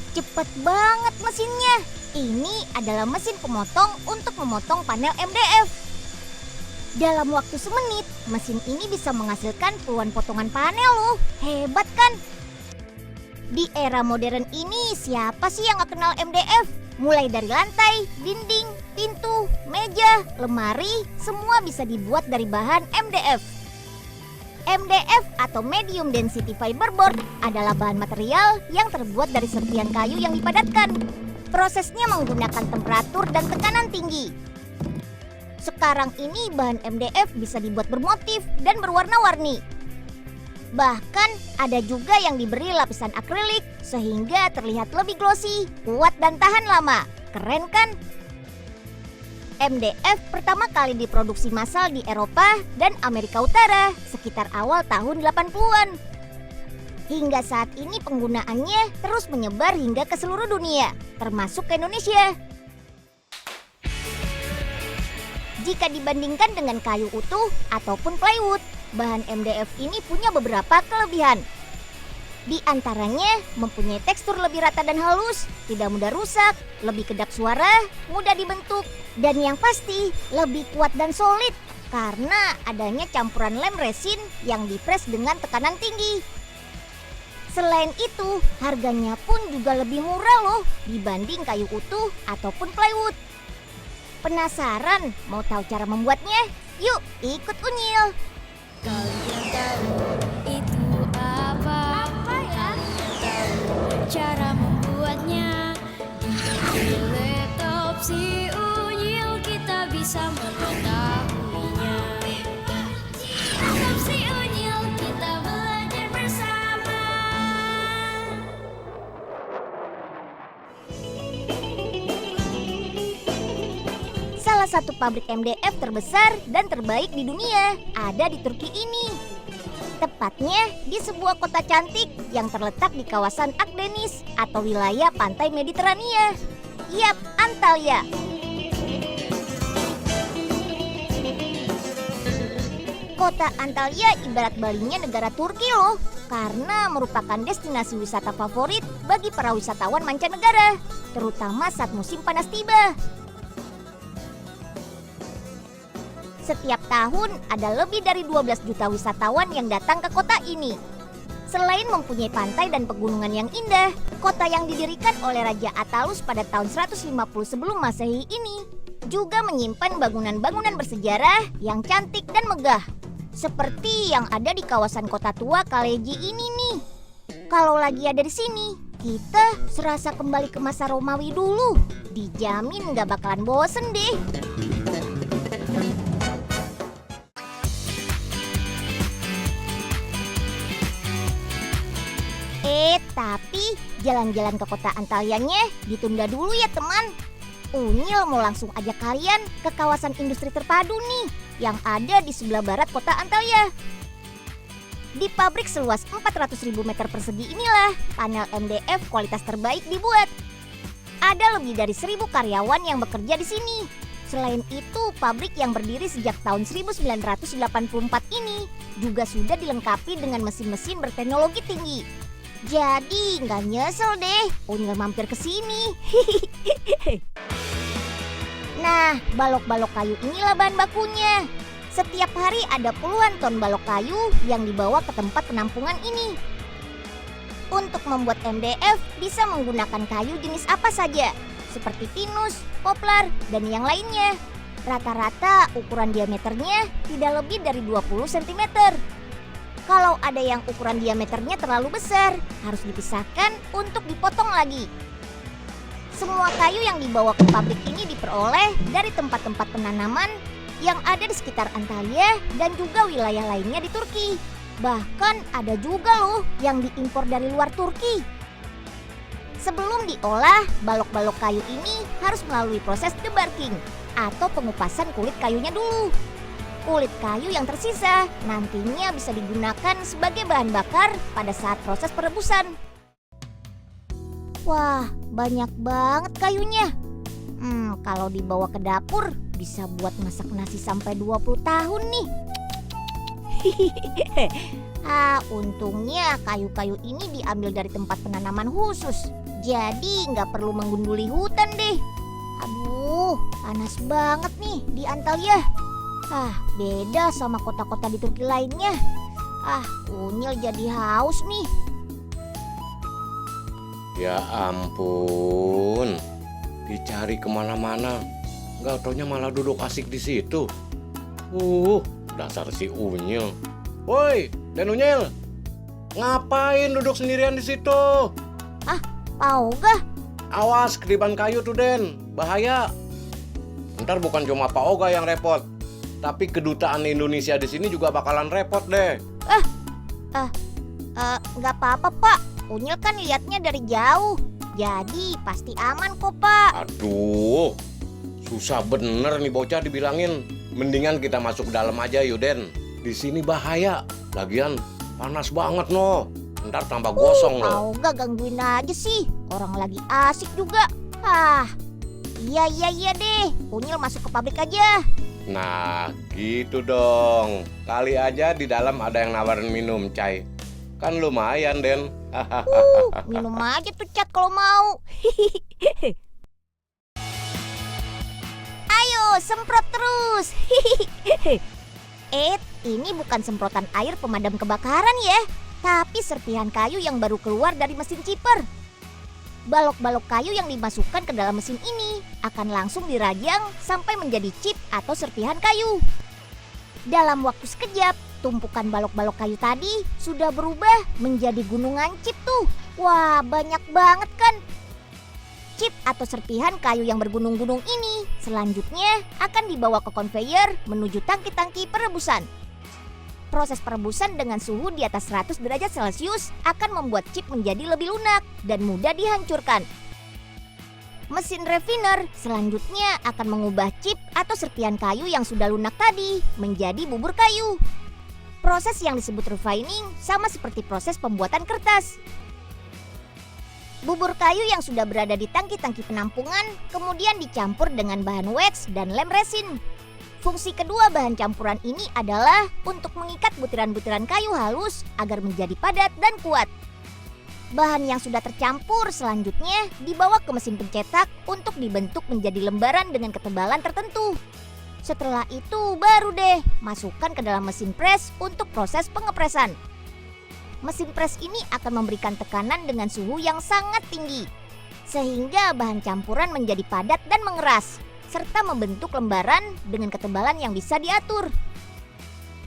Cepet banget mesinnya. Ini adalah mesin pemotong untuk memotong panel MDF. Dalam waktu semenit, mesin ini bisa menghasilkan puluhan potongan panel loh. Hebat kan? Di era modern ini, siapa sih yang gak kenal MDF? Mulai dari lantai, dinding, pintu, meja, lemari, semua bisa dibuat dari bahan MDF. MDF atau Medium Density Fiberboard adalah bahan material yang terbuat dari serpihan kayu yang dipadatkan. Prosesnya menggunakan temperatur dan tekanan tinggi. Sekarang ini bahan MDF bisa dibuat bermotif dan berwarna-warni. Bahkan ada juga yang diberi lapisan akrilik sehingga terlihat lebih glossy, kuat dan tahan lama. Keren kan? MDF pertama kali diproduksi massal di Eropa dan Amerika Utara sekitar awal tahun 80-an. Hingga saat ini penggunaannya terus menyebar hingga ke seluruh dunia, termasuk ke Indonesia. Jika dibandingkan dengan kayu utuh ataupun plywood, bahan MDF ini punya beberapa kelebihan. Di antaranya mempunyai tekstur lebih rata dan halus, tidak mudah rusak, lebih kedap suara, mudah dibentuk, dan yang pasti lebih kuat dan solid karena adanya campuran lem resin yang dipres dengan tekanan tinggi. Selain itu, harganya pun juga lebih murah loh dibanding kayu utuh ataupun plywood. Penasaran mau tahu cara membuatnya? Yuk ikut Unyil. Kalian tahu itu apa? Apa ya? Tahu cara membuatnya. Di laptop si Unyil kita bisa mengetahuinya. Laptop si Unyil kita belajar bersama. Salah satu pabrik MDF terbesar dan terbaik di dunia ada di Turki ini. Tepatnya di sebuah kota cantik yang terletak di kawasan Akdeniz atau wilayah pantai Mediterania. Yap, Antalya. Kota Antalya ibarat Balinya negara Turki loh, karena merupakan destinasi wisata favorit bagi para wisatawan mancanegara, terutama saat musim panas tiba. Setiap tahun ada lebih dari 12 juta wisatawan yang datang ke kota ini. Selain mempunyai pantai dan pegunungan yang indah, kota yang didirikan oleh Raja Attalus pada tahun 150 sebelum Masehi ini juga menyimpan bangunan-bangunan bersejarah yang cantik dan megah. Seperti yang ada di kawasan kota tua Kaleji ini nih. Kalau lagi ada di sini, kita serasa kembali ke masa Romawi dulu. Dijamin gak bakalan bosen deh. Tapi jalan-jalan ke kota Antalyanya ditunda dulu ya teman. Unyil mau langsung ajak kalian ke kawasan industri terpadu nih yang ada di sebelah barat kota Antalya. Di pabrik seluas 400.000 meter persegi inilah panel MDF kualitas terbaik dibuat. Ada lebih dari 1.000 karyawan yang bekerja di sini. Selain itu, pabrik yang berdiri sejak tahun 1984 ini juga sudah dilengkapi dengan mesin-mesin berteknologi tinggi. Jadi nggak nyesel deh Unyil mampir ke sini. Nah, balok-balok kayu inilah bahan bakunya. Setiap hari ada puluhan ton balok kayu yang dibawa ke tempat penampungan ini. Untuk membuat MDF bisa menggunakan kayu jenis apa saja, seperti pinus, poplar, dan yang lainnya. Rata-rata ukuran diameternya tidak lebih dari 20 cm. Kalau ada yang ukuran diameternya terlalu besar, harus dipisahkan untuk dipotong lagi. Semua kayu yang dibawa ke pabrik ini diperoleh dari tempat-tempat penanaman yang ada di sekitar Antalya dan juga wilayah lainnya di Turki. Bahkan ada juga loh yang diimpor dari luar Turki. Sebelum diolah, balok-balok kayu ini harus melalui proses debarking atau pengupasan kulit kayunya dulu. Kulit kayu yang tersisa nantinya bisa digunakan sebagai bahan bakar pada saat proses perebusan. Wah, banyak banget kayunya. Kalau dibawa ke dapur bisa buat masak nasi sampai 20 tahun nih. Untungnya kayu-kayu ini diambil dari tempat penanaman khusus. Jadi nggak perlu menggunduli hutan deh. Aduh, panas banget nih di Antalya. Beda sama kota-kota di Turki lainnya. Unyil jadi haus nih. Ya ampun, dicari kemana-mana, nggak taunya malah duduk asik di situ. Dasar si Unyil. Woi, Den Unyil, ngapain duduk sendirian di situ? Pak Oga, Awas kediban kayu tuh Den, bahaya. Ntar bukan cuma Pak Oga yang repot, tapi kedutaan Indonesia di sini juga bakalan repot deh. nggak apa-apa Pak. Unyil kan lihatnya dari jauh. Jadi pasti aman kok Pak. Aduh, susah bener nih bocah dibilangin. Mendingan kita masuk ke dalam aja yuk Den. Di sini bahaya. Lagian panas banget no. Ntar tambah gosong Pak loh. Oga gangguin aja sih. Orang lagi asik juga. Iya deh. Unyil masuk ke pabrik aja. Nah, gitu dong. Kali aja di dalam ada yang nawarin minum Cai. Kan lumayan Den. Minum aja tuh Cat kalau mau. Ayo semprot terus. Ini bukan semprotan air pemadam kebakaran ya, tapi serpihan kayu yang baru keluar dari mesin chipper. Balok-balok kayu yang dimasukkan ke dalam mesin ini akan langsung dirajang sampai menjadi chip atau serpihan kayu. Dalam waktu sekejap, tumpukan balok-balok kayu tadi sudah berubah menjadi gunungan chip tuh. Wah, banyak banget kan? Chip atau serpihan kayu yang bergunung-gunung ini selanjutnya akan dibawa ke konveyor menuju tangki-tangki perebusan. Proses perebusan dengan suhu di atas 100 derajat Celcius akan membuat chip menjadi lebih lunak dan mudah dihancurkan. Mesin refiner selanjutnya akan mengubah chip atau serpihan kayu yang sudah lunak tadi menjadi bubur kayu. Proses yang disebut refining sama seperti proses pembuatan kertas. Bubur kayu yang sudah berada di tangki-tangki penampungan kemudian dicampur dengan bahan wax dan lem resin. Fungsi kedua bahan campuran ini adalah untuk mengikat butiran-butiran kayu halus agar menjadi padat dan kuat. Bahan yang sudah tercampur selanjutnya dibawa ke mesin pencetak untuk dibentuk menjadi lembaran dengan ketebalan tertentu. Setelah itu baru deh masukkan ke dalam mesin press untuk proses pengepresan. Mesin press ini akan memberikan tekanan dengan suhu yang sangat tinggi, sehingga bahan campuran menjadi padat dan mengeras, serta membentuk lembaran dengan ketebalan yang bisa diatur.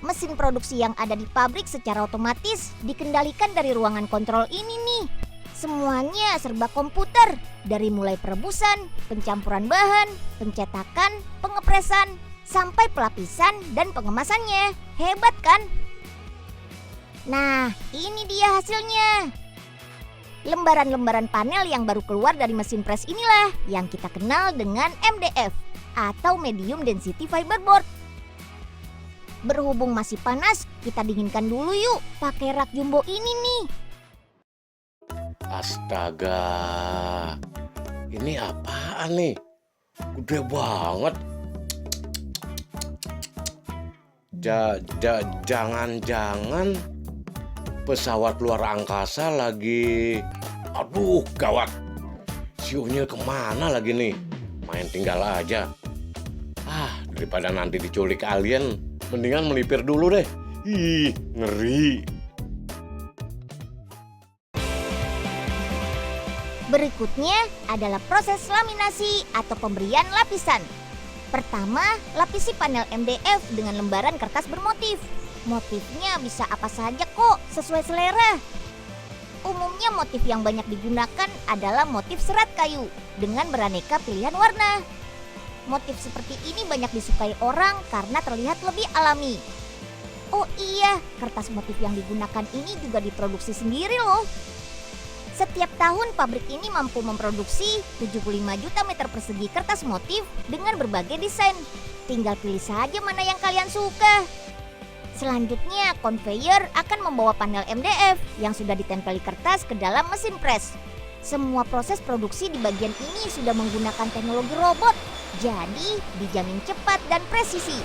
Mesin produksi yang ada di pabrik secara otomatis dikendalikan dari ruangan kontrol ini nih. Semuanya serba komputer, dari mulai perebusan, pencampuran bahan, pencetakan, pengepresan, sampai pelapisan dan pengemasannya. Hebat kan? Nah, ini dia hasilnya. Lembaran-lembaran panel yang baru keluar dari mesin press inilah yang kita kenal dengan MDF atau Medium Density Fiberboard. Berhubung masih panas, kita dinginkan dulu yuk pakai rak jumbo ini nih. Astaga, ini apaan nih? Gede banget. Jangan-jangan pesawat luar angkasa lagi. Aduh, gawat. Si Unyil kemana lagi nih? Main tinggal aja. Daripada nanti diculik alien, mendingan melipir dulu deh. Ih, ngeri. Berikutnya adalah proses laminasi atau pemberian lapisan. Pertama, lapisi panel MDF dengan lembaran kertas bermotif. Motifnya bisa apa saja kok, sesuai selera. Umumnya motif yang banyak digunakan adalah motif serat kayu dengan beraneka pilihan warna. Motif seperti ini banyak disukai orang karena terlihat lebih alami. Oh iya, kertas motif yang digunakan ini juga diproduksi sendiri loh. Setiap tahun pabrik ini mampu memproduksi 75 juta meter persegi kertas motif dengan berbagai desain. Tinggal pilih saja mana yang kalian suka. Selanjutnya, konveyor akan membawa panel MDF yang sudah ditempeli kertas ke dalam mesin press. Semua proses produksi di bagian ini sudah menggunakan teknologi robot, jadi dijamin cepat dan presisi.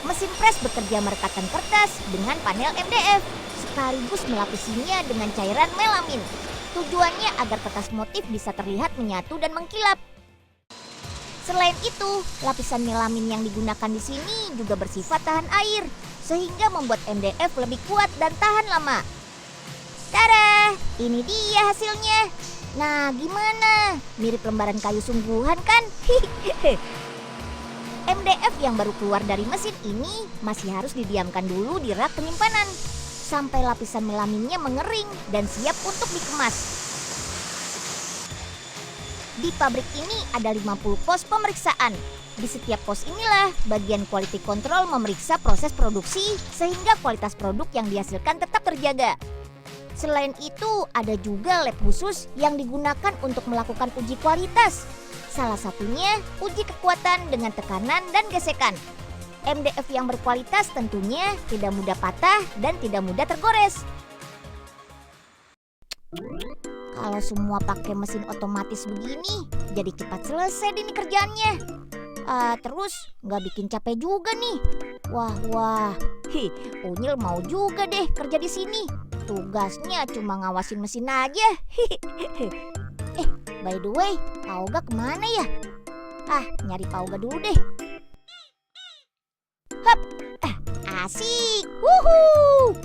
Mesin pres bekerja merekatkan kertas dengan panel MDF, sekaligus melapisinya dengan cairan melamin. Tujuannya agar kertas motif bisa terlihat menyatu dan mengkilap. Selain itu, lapisan melamin yang digunakan di sini juga bersifat tahan air, sehingga membuat MDF lebih kuat dan tahan lama. Tada! Ini dia hasilnya. Nah, gimana? Mirip lembaran kayu sungguhan kan? MDF yang baru keluar dari mesin ini masih harus didiamkan dulu di rak penyimpanan sampai lapisan melaminnya mengering dan siap untuk dikemas. Di pabrik ini ada 50 pos pemeriksaan. Di setiap pos inilah bagian quality control memeriksa proses produksi sehingga kualitas produk yang dihasilkan tetap terjaga. Selain itu, ada juga lab khusus yang digunakan untuk melakukan uji kualitas. Salah satunya uji kekuatan dengan tekanan dan gesekan. MDF yang berkualitas tentunya tidak mudah patah dan tidak mudah tergores. Kalau semua pakai mesin otomatis begini, jadi cepat selesai deh nih kerjaannya. Terus nggak bikin capek juga nih. Wah, Unyil mau juga deh kerja di sini. Tugasnya cuma ngawasin mesin aja. By the way, Pauga kemana ya? Nyari Pauga dulu deh. Hap, asik. Wuhuu.